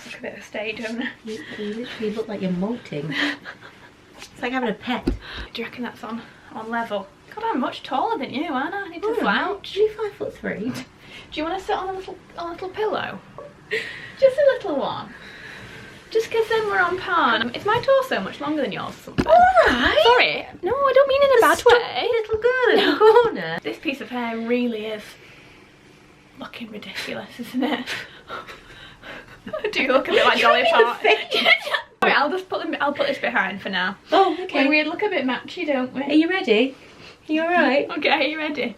almost look a bit of a stage, don't I? You literally look like you're molting. It's like having a pet. Do you reckon that's on level? God, I'm much taller than you, aren't I? I need to slouch. You're 5'3". Do you want to sit on a little pillow? Just a little one. Just because then we're on par. Is my torso much longer than yours or something? Alright. Sorry. No, I don't mean in a bad way. Little girl in the corner. This piece of hair really is looking ridiculous, isn't it? I do look a bit like Dolly Parton. Sorry, I'll put this behind for now. Oh, okay. We look a bit matchy, don't we? Are you ready? Are you alright? Okay, are you ready?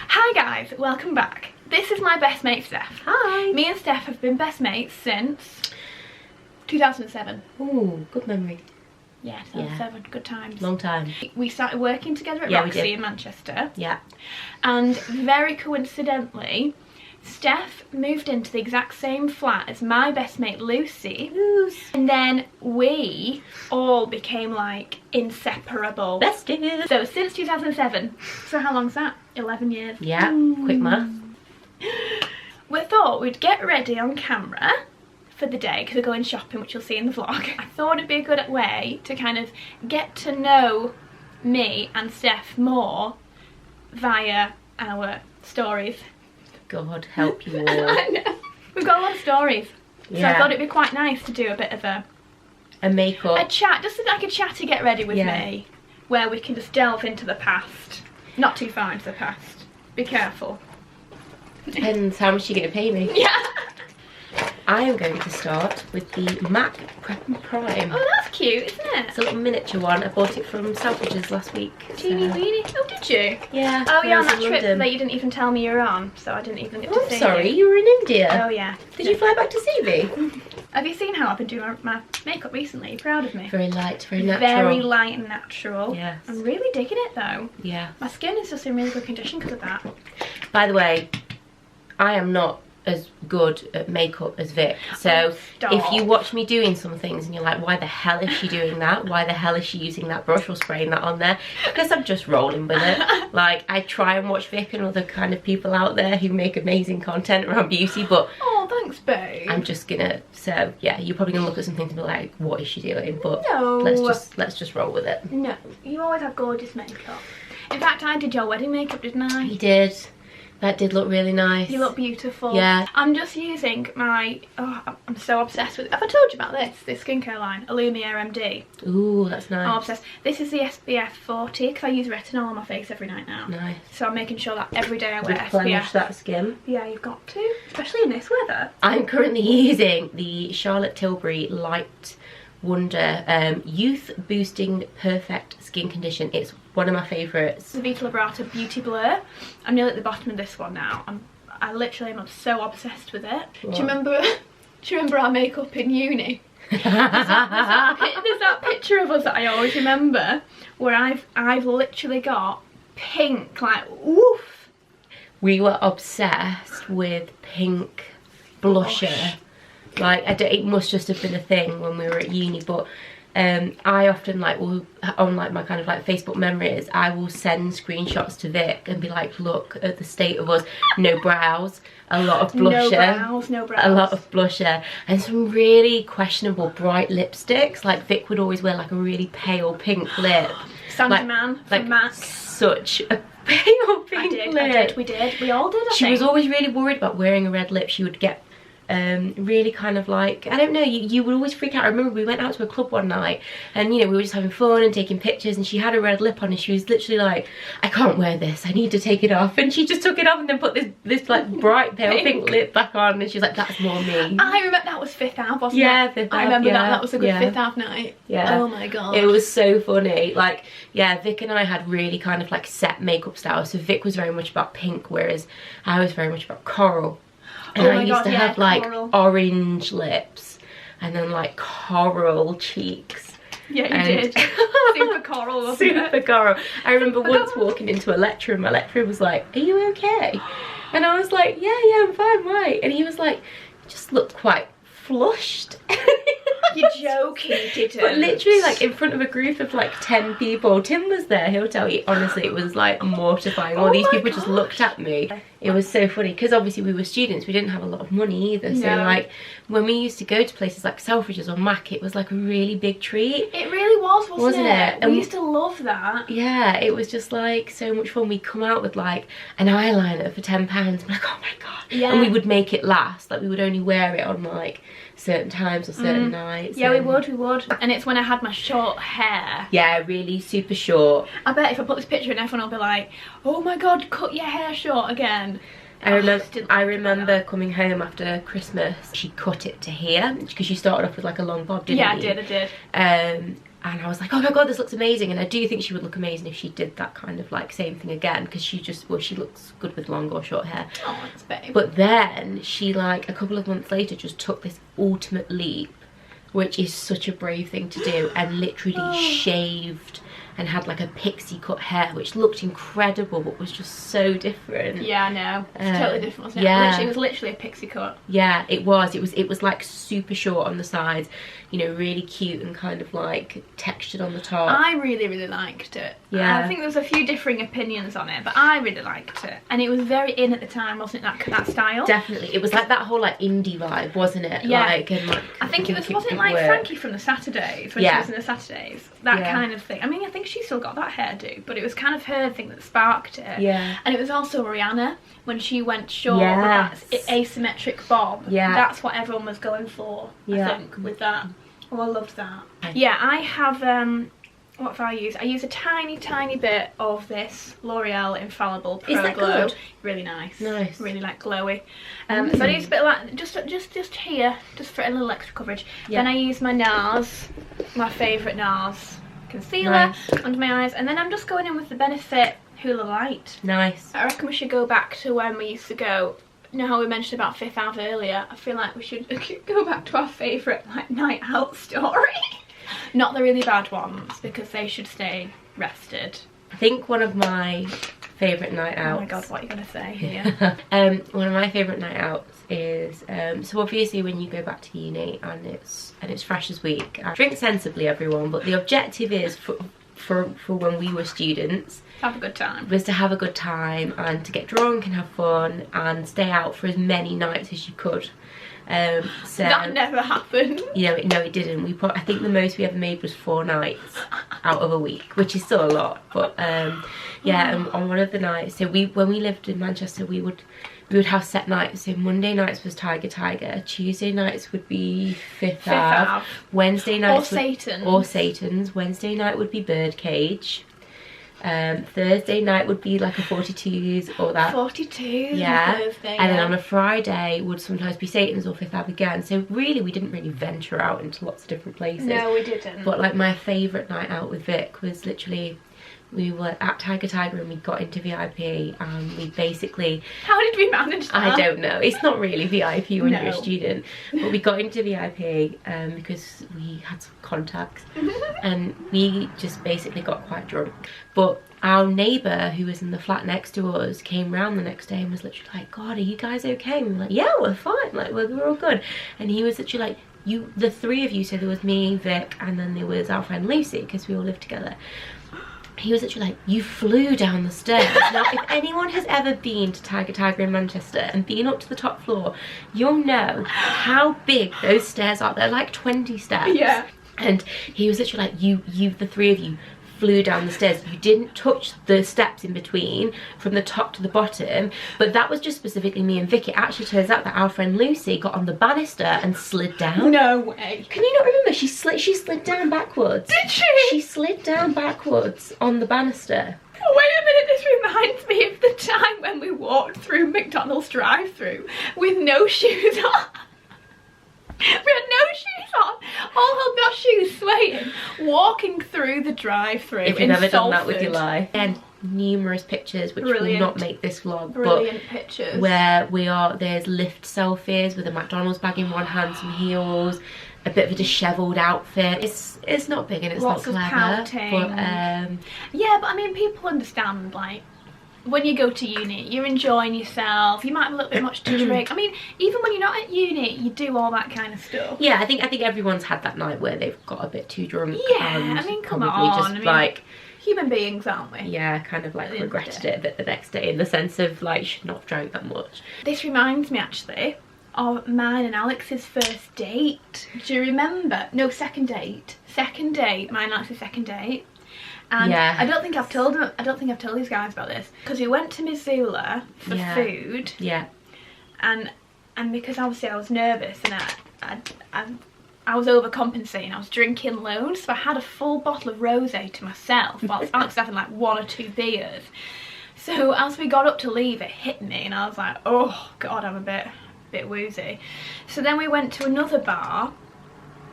Hi guys, welcome back. This is my best mate Steph. Hi. Me and Steph have been best mates since 2007. Ooh, good memory. Yeah, 2007, good times. Long time. We started working together at Roxy in Manchester. Yeah. And very coincidentally, Steph moved into the exact same flat as my best mate Lucy. And then we all became like inseparable. Besties. So since 2007. So how long's that? 11 years. Yeah, quick math. We thought we'd get ready on camera for the day because we're going shopping, which you'll see in the vlog. I thought it'd be a good way to kind of get to know me and Steph more via our stories. God help you all. I know. We've got a lot of stories. So Yeah. I thought it'd be quite nice to do a bit of a makeup. a chat, just like a chat to get ready with me, where we can just delve into the past. Not too far into the past. Be careful. Depends how much you're going to pay me. Yeah. I am going to start with the MAC Prep and Prime. Oh, that's cute, isn't it? It's a little miniature one. I bought it from Selfridges last week. Teeny weeny. Oh, did you? Yeah. Oh, yeah, on when I that was in trip London. that you didn't even tell me you were on, so I didn't even get to Oh, see I'm sorry, you. you were in India. Oh, yeah. Did you fly back to see me? Have you seen how I've been doing my makeup recently? Are you proud of me? Very light, very natural. Very light and natural. Yes. I'm really digging it, though. Yeah. My skin is just in really good condition because of that. By the way, I am not as good at makeup as Vic, so stop. if you watch me doing some things and you're like, why the hell is she doing that, why the hell is she using that brush or spraying that on there, because I'm just rolling with it. Like, I try and watch Vic and other kind of people out there who make amazing content around beauty, but Oh, thanks, babe. I'm just gonna, so yeah, you're probably gonna look at something and be like, what is she doing? But No. let's just roll with it. No, you always have gorgeous makeup. In fact, I did your wedding makeup, didn't I? You did. That did look really nice. You look beautiful. Yeah. I'm just using my, I'm so obsessed with, have I told you about this skincare line, Illumia MD? Ooh, that's nice. I'm obsessed. This is the SPF 40 because I use retinol on my face every night now. Nice. So I'm making sure that every day I wear Replenish SPF. that skin. Yeah, you've got to, especially in this weather. I'm currently using the Charlotte Tilbury Light Wonder Youth Boosting Perfect Skin Condition. It's one of my favourites. The Vita Labrata Beauty Blur. I'm nearly at the bottom of this one now. I literally am so obsessed with it. What? Do you remember our makeup in uni? There's that picture of us that I always remember where I've literally got pink, like woof. We were obsessed with pink blusher. Like, it must just have been a thing when we were at uni, but I often like will, on like my kind of like Facebook memories, I will send screenshots to Vic and be like, look at the state of us. No brows, a lot of blusher, no brows. a lot of blusher, and some really questionable bright lipsticks. Like, Vic would always wear like a really pale pink lip. Sandy like, Man from like MAC. Such a pale pink lip. We did, we all did, I She think. was always really worried about wearing a red lip. She would get really kind of like, I don't know, you would always freak out. I remember we went out to a club one night and, you know, we were just having fun and taking pictures, and she had a red lip on and she was literally like, I can't wear this, I need to take it off. And she just took it off and then put this like bright pale pink lip back on, and she was like, that's more me. I remember that was Fifth Ave, wasn't it? Yeah, Fifth Ave, I remember yeah, that was a good yeah. Fifth Ave night. Yeah. Oh my god. It was so funny. Like, yeah, Vic and I had really kind of like set makeup styles. So Vic was very much about pink, whereas I was very much about coral. And I used to have like coral. orange lips and then like coral cheeks. Yeah, you did. Super coral, wasn't Super it? coral. I remember once walking into a lecture and my lecturer was like, are you okay? And I was like, yeah, I'm fine, why? And he was like, you just looked quite flushed. You're joking, you didn't. But literally, like, in front of a group of like 10 people. Tim was there, he'll tell you, honestly, it was like mortifying. All these people just looked at me. It was so funny, because obviously we were students, we didn't have a lot of money either. So like, when we used to go to places like Selfridges or Mac, it was like a really big treat. It really was, wasn't it? And we used to love that. Yeah, it was just like so much fun. We'd come out with like an eyeliner for £10, and like, oh my god. Yeah. And we would make it last, like we would only wear it on like certain times or certain nights. Yeah, we would. And it's when I had my short hair. Yeah, really super short. I bet if I put this picture in, everyone will be like, oh my god, cut your hair short again. I remember coming home after Christmas. She cut it to here, because she started off with like a long bob, didn't you? Yeah, I did. And I was like, oh my god, this looks amazing. And I do think she would look amazing if she did that kind of like same thing again, because she just, well, she looks good with long or short hair. Oh, thanks, babe. But then she, like, a couple of months later just took this ultimate leap, which is such a brave thing to do, and literally shaved and had like a pixie cut hair, which looked incredible but was just so different. Yeah, I know. It's totally different, wasn't it? Yeah. It was literally a pixie cut. Yeah, it was like super short on the sides, you know, really cute and kind of like textured on the top. I really liked it. Yeah. I think there was a few differing opinions on it, but I really liked it. And it was very in at the time, wasn't it, that style? Definitely. It was like that whole like indie vibe, wasn't it? Yeah. Like, and like, I think it wasn't like Frankie from the Saturdays, when she was in the Saturdays. That kind of thing. I mean, I think she still got that hairdo, but it was kind of her thing that sparked it. Yeah. And it was also Rihanna, when she went short with that asymmetric bob. Yeah. That's what everyone was going for, I think, with that. Oh, I loved that. Yeah, I have, what have I used? I use a tiny bit of this L'Oreal Infallible Pro Is that Glow. good? Really nice. Nice. Really like glowy. So I use a bit of that, just here, just for a little extra coverage. Yeah. Then I use my NARS, my favourite NARS concealer under my eyes, and then I'm just going in with the Benefit Hoola Light. Nice. I reckon we should go back to when we used to go. You know how we mentioned about Fifth Ave earlier? I feel like we should go back to our favourite like night out story. Not the really bad ones, because they should stay rested. I think one of my favourite night outs. Oh my god, what are you gonna say here? One of my favourite night outs is so obviously when you go back to uni and it's Freshers Week, drink sensibly everyone, but the objective is for when we were students, Have a good time. was to have a good time and to get drunk and have fun and stay out for as many nights as you could. So that never happened. You know, no, it didn't. I think the most we ever made was 4 nights out of a week, which is still a lot. But yeah, on one of the nights, so when we lived in Manchester, we would have set nights. So Monday nights was Tiger, Tuesday nights would be Fifth Ave, Wednesday nights or Satan's. Wednesday night would be Birdcage. Thursday night would be like a 42s or that. 42s. Yeah. Thursday, and then on a Friday would sometimes be Satan's or Fifth Ave again. So really we didn't really venture out into lots of different places. No, we didn't. But like my favourite night out with Vic was literally, we were at Tiger and we got into VIP and we basically... How did we manage that? I don't know. It's not really VIP when No. you're a student. But we got into VIP because we had some contacts and we just basically got quite drunk. But our neighbour who was in the flat next to us came round the next day and was literally like, God, are you guys okay? And we were like, yeah, we're fine. Like, we're all good. And he was literally like, the 3 of you, so there was me, Vic, and then there was our friend Lucy, because we all lived together. He was literally like, you flew down the stairs. Now, if anyone has ever been to Tiger in Manchester and been up to the top floor, you'll know how big those stairs are. They're like 20 steps. Yeah. And he was literally like, the 3 of you flew down the stairs. You didn't touch the steps in between from the top to the bottom, but that was just specifically me and Vicky. It actually turns out that our friend Lucy got on the banister and slid down. No way. Can you not remember? She slid down backwards. Did she? She slid down backwards on the banister. Oh, wait a minute, this reminds me of the time when we walked through McDonald's drive-thru with no shoes on. We had no shoes on, all held our shoes swaying, walking through the drive-thru. If you've never done that with your life. And numerous pictures which will not make this vlog. Brilliant pictures. Where we are, there's lift selfies with a McDonald's bag in one hand, some heels, a bit of a dishevelled outfit. It's not big and it's lots not clever. of pouting. But yeah, but I mean, people understand, like, when you go to uni, you're enjoying yourself, you might have a little bit much to drink. I mean, even when you're not at uni, you do all that kind of stuff. Yeah, I think everyone's had that night where they've got a bit too drunk. Yeah, and I mean, come probably on. just I mean, like, human beings, aren't we? yeah, kind of like regretted it a bit the next day, in the sense of like, you should not have drank that much. This reminds me actually of mine and Alex's first date. Do you remember? No, second date. Second date. Mine and Alex's second date. And yeah. I don't think I've told these guys about this, because we went to Missoula for food. Yeah. And because obviously I was nervous and I was overcompensating. I was drinking loads, so I had a full bottle of rosé to myself whilst Alex was having like 1 or 2 beers. So as we got up to leave, it hit me and I was like, oh god, I'm a bit woozy. So then we went to another bar,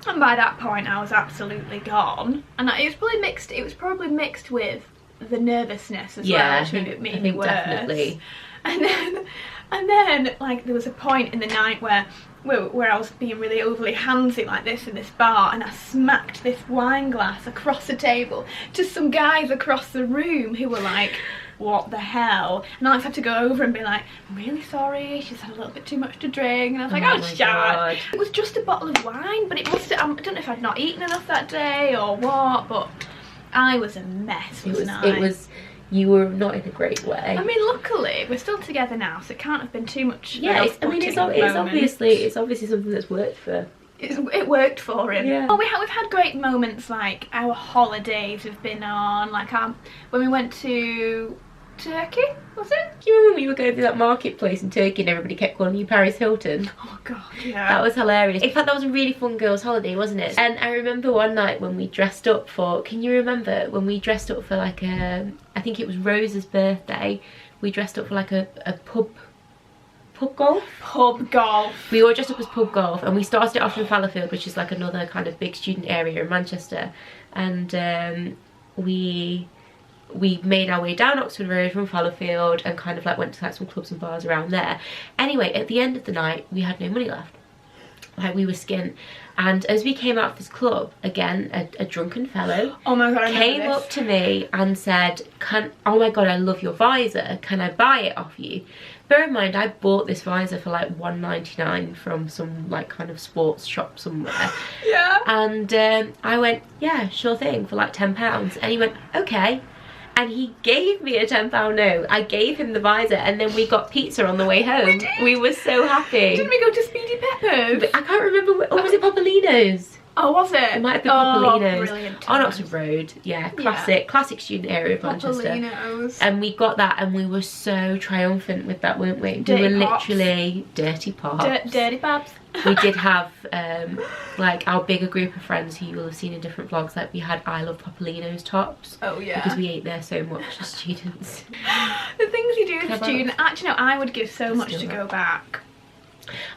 and by that point I was absolutely gone. And it was probably mixed with the nervousness as well, which made it worse. Definitely. And then like there was a point in the night where I was being really overly handsy like this in this bar, and I smacked this wine glass across the table to some guys across the room who were like, what the hell? And Alex had to go over and be like, I'm really sorry, she's had a little bit too much to drink. And I was like, oh shut. It was just a bottle of wine, but it must have, I don't know if I'd not eaten enough that day or what, but I was a mess, wasn't I? You were not in a great way. I mean, luckily we're still together now, so it can't have been too much. Yeah, it's obviously something that's worked for. It worked for him. Yeah. Oh, we've had great moments, like our holidays we've been on, like when we went to Turkey, was it? Do you remember when we were going through that marketplace in Turkey and everybody kept calling you Paris Hilton? Oh god, yeah. That was hilarious. In fact, that was a really fun girls' holiday, wasn't it? And I remember one night when we dressed up for, can you remember when we dressed up for like I think it was Rose's birthday, we dressed up for like a pub golf? Pub golf. We all dressed up as pub golf, and we started it off in Infallible, which is like another kind of big student area in Manchester, and we made our way down Oxford Road from Fallowfield and kind of like went to like some clubs and bars around there. Anyway, at the end of the night, we had no money left. Like, we were skint. And as we came out of this club, again, a drunken fellow came up to me and said, oh my god, I love your visor, can I buy it off you? Bear in mind, I bought this visor for like £1.99 from some like kind of sports shop somewhere. Yeah. And I went, yeah, sure thing, for like £10. And he went, okay. And he gave me a £10 note. I gave him the visor, and then we got pizza on the way home. We were so happy. Didn't we go to Speedy Peppers? I can't remember, or was it Popolino's? Oh, was it? It might have been Popolino's. Brilliant. On Oxford Road. Yeah, classic student area of Manchester. Popolino's. And we got that, and we were so triumphant with that, weren't we? Dirty we were pops. Literally dirty pops. Dirty pops. We did have like our bigger group of friends who you will have seen in different vlogs, like we had I Love Popolino's tops. Oh yeah. Because we ate there so much as students. The things you do as a student, actually no, I would give so much to go back.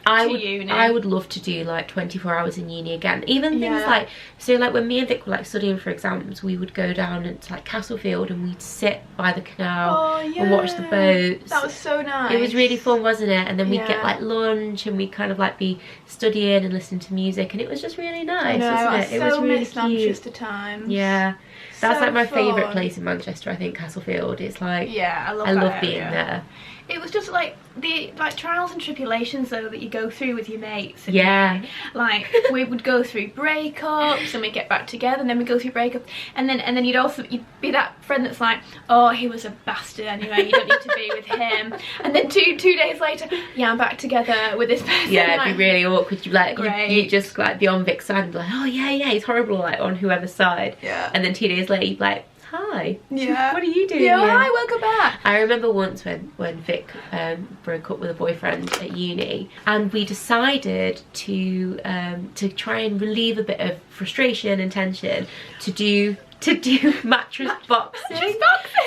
I would love to do like 24 hours in uni again. Even things like, so like when me and Vic were like studying for exams, we would go down into like Castlefield and we'd sit by the canal and watch the boats. That was so nice. It was really fun, wasn't it? And then we'd get like lunch and we'd kind of like be studying and listening to music, and it was just really nice, wasn't it? It was really cute. Manchester times. Yeah. That's like my fun. favourite place in Manchester, I think, Castlefield. It's like, yeah, I love being there. It was just like the trials and tribulations though that you go through with your mates. And like we would go through breakups and we'd get back together, and then we'd go through breakups, and then you'd be that friend that's like, oh, he was a bastard anyway, you don't need to be with him. And then two days later, yeah, I'm back together with this person. Yeah, it'd be really awkward. You just like be on Vic's side and be like, oh yeah, he's horrible, like on whoever's side. Yeah. And then 2 days later you'd be like, hi. Yeah. What are you doing? Yeah, hi, welcome back. I remember once when Vic broke up with a boyfriend at uni, and we decided to try and relieve a bit of frustration and tension to do mattress boxing.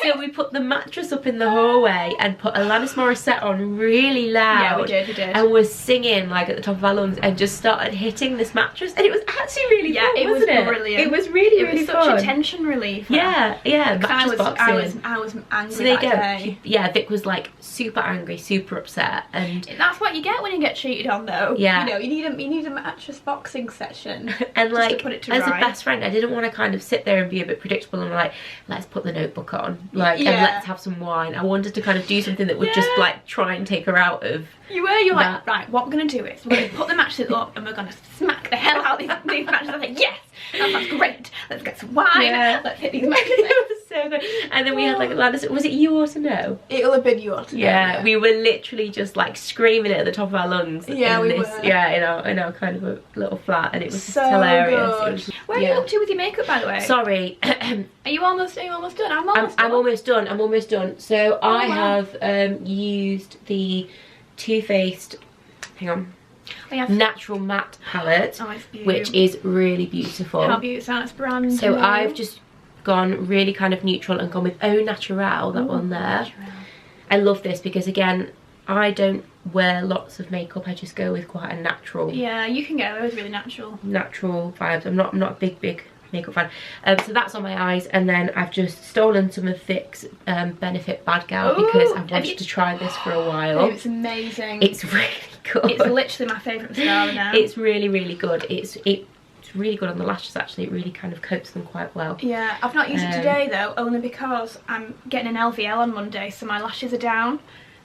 So we put the mattress up in the hallway and put Alanis Morissette on really loud. Yeah, we did. And was singing like at the top of our lungs and just started hitting this mattress, and it was actually really fun, wasn't it? Brilliant. It was really fun. Such a tension reliever. Yeah. Mattress boxing. I was angry. So there you go. Yeah, Vic was like super angry, super upset, and that's what you get when you get cheated on, though. Yeah. You know, you need a mattress boxing session. And like, to put it to as right. a best friend, I didn't want to kind of sit there and be be a bit predictable, and we're like, let's put the notebook on, like, and let's have some wine. I wanted to kind of do something that would just like try and take her out of. You're like, right, what we're gonna do is we're gonna put the matches up and we're gonna smack the hell out of these matches. I was like, yes, that sounds great. Let's get some wine. Let's hit these matches. It was so good. And then we had like was it You Ought to Know? It'll have been You Ought to Know. Yeah, we were literally just like screaming it at the top of our lungs. Yeah, we were. Yeah, in our kind of a little flat, and it was so hilarious. Good. Where are you up to with your makeup, by the way? Sorry. Are you almost done? I'm almost done. So I have used the Too Faced, hang on, Natural Matte palette, which is really beautiful. How beautiful, it's brand new. So I've just gone really kind of neutral and gone with Au Naturel, that one there. Natural. I love this because, again, I don't wear lots of makeup. I just go with quite a natural. Yeah, you can go with really natural vibes. I'm not a big makeup fan. So that's on my eyes, and then I've just stolen some of Vic's Benefit Bad Gal because I've wanted to try this for a while. It's amazing. It's really good. It's literally my favourite mascara now. It's really good. It's really good on the lashes, actually. It really kind of coats them quite well. Yeah, I've not used it today though, only because I'm getting an LVL on Monday, so my lashes are down.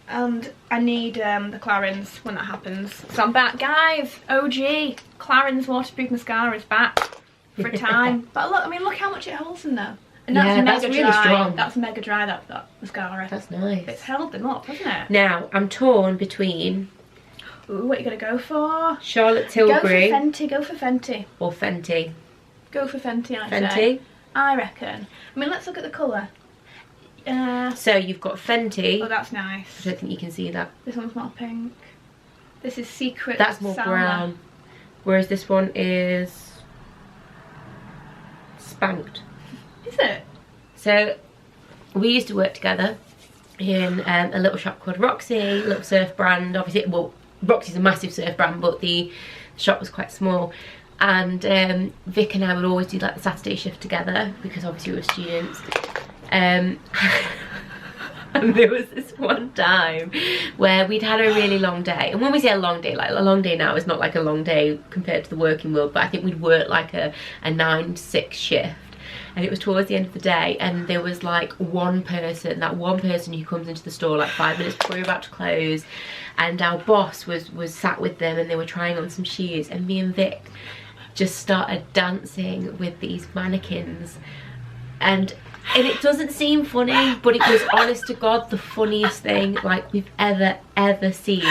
And I need the Clarins when that happens. So I'm back, guys. OG Clarins waterproof mascara is back for a time. But look, I mean, look how much it holds in there. And that's mega really dry. Strong. That's mega dry, that mascara. That's nice. It's held them up, hasn't it? Now I'm torn between. Ooh, what are you gonna go for? Charlotte Tilbury. Go for Fenty. Or Fenty. Go for Fenty, I Fenty? say. I reckon. I mean, let's look at the colour. So you've got Fenty. Oh, that's nice. I don't think you can see that. This one's more pink. This is Secret. That's more brown. Whereas this one is Spanked. Is it? So we used to work together in a little shop called Roxy, little surf brand. Obviously, well, Roxy's a massive surf brand, but the shop was quite small. And Vic and I would always do like the Saturday shift together because obviously we were students. And there was this one time where we'd had a really long day, and when we say a long day, like a long day now is not like a long day compared to the working world, but I think we'd worked like a 9 to 6 shift, and it was towards the end of the day, and there was like that one person who comes into the store like 5 minutes before you're about to close, and our boss was sat with them and they were trying on some shoes, and me and Vic just started dancing with these mannequins, and it doesn't seem funny, but it was honest to God the funniest thing like we've ever seen.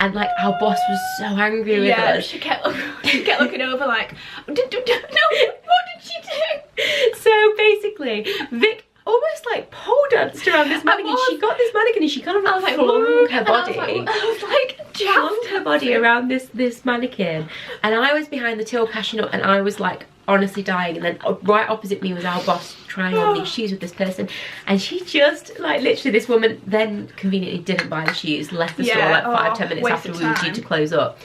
And like our boss was so angry with us. She kept looking over like, no, what did she do? So basically, Vic almost like pole danced around this mannequin. She got this mannequin and she kind of like flung her body. I was like flung her body around this mannequin, and I was behind the till cashing up, and I was like honestly dying. And then right opposite me was our boss trying on these shoes with this person, and she just like literally, this woman then conveniently didn't buy the shoes, left the store like 5-10 minutes after we were due to close up,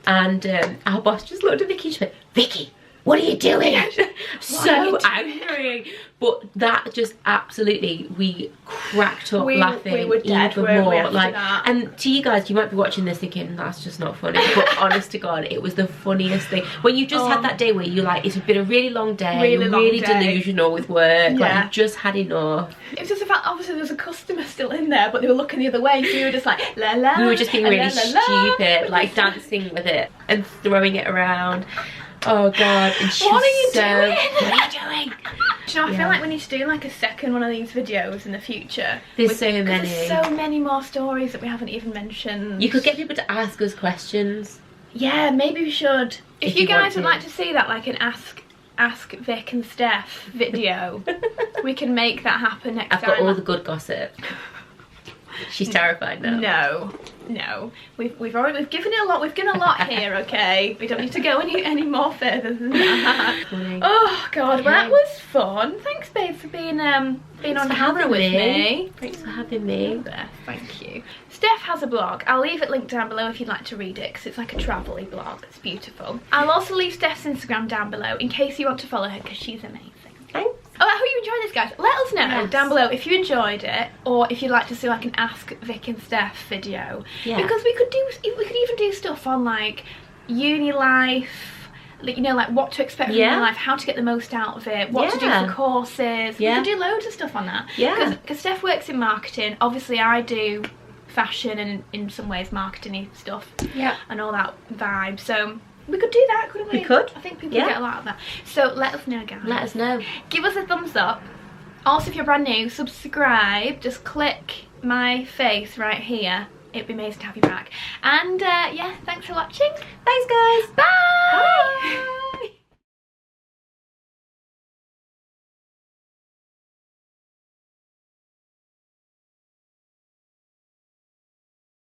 and our boss just looked at Vicky and she went, "Vicky, what are you doing?" So angry. But that just absolutely, we cracked up laughing. We were dead, even more. Like, and to you guys, you might be watching this thinking that's just not funny. But honest to God, it was the funniest thing. When you just had that day where you like, it's been a really long day, really delusional with work. Yeah. Like you just had enough. It was just the fact, obviously there was a customer still in there, but they were looking the other way. So we were just like la la. We were just being really stupid, like dancing with it and throwing it around. Oh God, and she's what are you doing? What are you doing? Do you know, I feel like we need to do like a second one of these videos in the future. There's so many. There's so many more stories that we haven't even mentioned. You could get people to ask us questions. Yeah, maybe we should. If you guys would like to see that, like an Ask Vic and Steph video, we can make that happen next time. I've got all the good gossip. She's terrified now. No. We've given it a lot. We've given a lot here, okay? We don't need to go any more further than that. Oh God, well that was fun. Thanks, babe, for being on camera with me. Thanks for having me. Thank you. Steph has a blog. I'll leave it linked down below if you'd like to read it, because it's like a travel-y blog. It's beautiful. I'll also leave Steph's Instagram down below in case you want to follow her, because she's amazing. Thanks. Oh, I hope you enjoyed this, guys. Let us know down below if you enjoyed it, or if you'd like to see like an Ask Vic and Steph video. Yeah. Because we could even do stuff on like uni life, you know, like what to expect from your life, how to get the most out of it, what to do for courses. We can do loads of stuff on that. Because Steph works in marketing. Obviously I do fashion and in some ways marketing-y stuff. And all that vibe. So we could do that, couldn't we? We could. I think people get a lot of that. So let us know, guys. Let us know. Give us a thumbs up. Also, if you're brand new, subscribe. Just click my face right here. It'd be amazing to have you back. And yeah, thanks for watching. Thanks, guys. Bye.